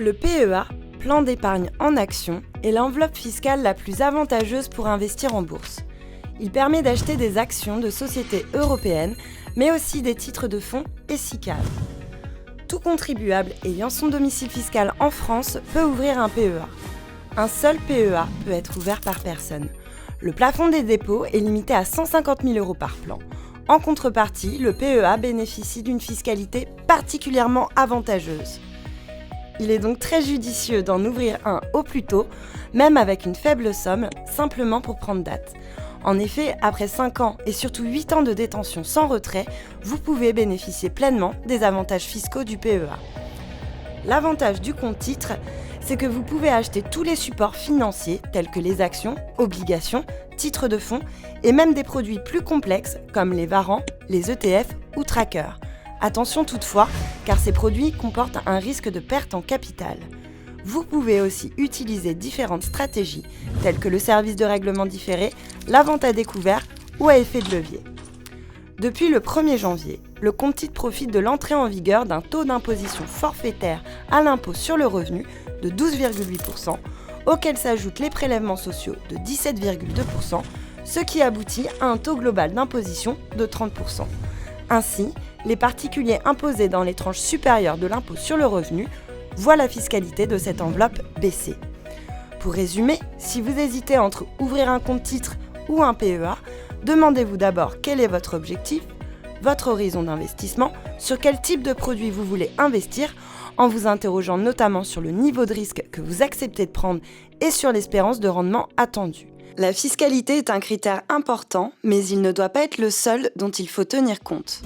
Le PEA, plan d'épargne en actions, est l'enveloppe fiscale la plus avantageuse pour investir en bourse. Il permet d'acheter des actions de sociétés européennes, mais aussi des titres de fonds et SICAV. Tout contribuable ayant son domicile fiscal en France peut ouvrir un PEA. Un seul PEA peut être ouvert par personne. Le plafond des dépôts est limité à 150 000 € par plan. En contrepartie, le PEA bénéficie d'une fiscalité particulièrement avantageuse. Il est donc très judicieux d'en ouvrir un au plus tôt, même avec une faible somme, simplement pour prendre date. En effet, après 5 ans et surtout 8 ans de détention sans retrait, vous pouvez bénéficier pleinement des avantages fiscaux du PEA. L'avantage du compte titre, c'est que vous pouvez acheter tous les supports financiers tels que les actions, obligations, titres de fonds et même des produits plus complexes comme les warrants, les ETF ou trackers. Attention toutefois, car ces produits comportent un risque de perte en capital. Vous pouvez aussi utiliser différentes stratégies, telles que le service de règlement différé, la vente à découvert ou à effet de levier. Depuis le 1er janvier, le compte titre profite de l'entrée en vigueur d'un taux d'imposition forfaitaire à l'impôt sur le revenu de 12,8%, auquel s'ajoutent les prélèvements sociaux de 17,2%, ce qui aboutit à un taux global d'imposition de 30%. Ainsi, les particuliers imposés dans les tranches supérieures de l'impôt sur le revenu voient la fiscalité de cette enveloppe baisser. Pour résumer, si vous hésitez entre ouvrir un compte titre ou un PEA, demandez-vous d'abord quel est votre objectif, votre horizon d'investissement, sur quel type de produit vous voulez investir, en vous interrogeant notamment sur le niveau de risque que vous acceptez de prendre et sur l'espérance de rendement attendue. La fiscalité est un critère important, mais il ne doit pas être le seul dont il faut tenir compte.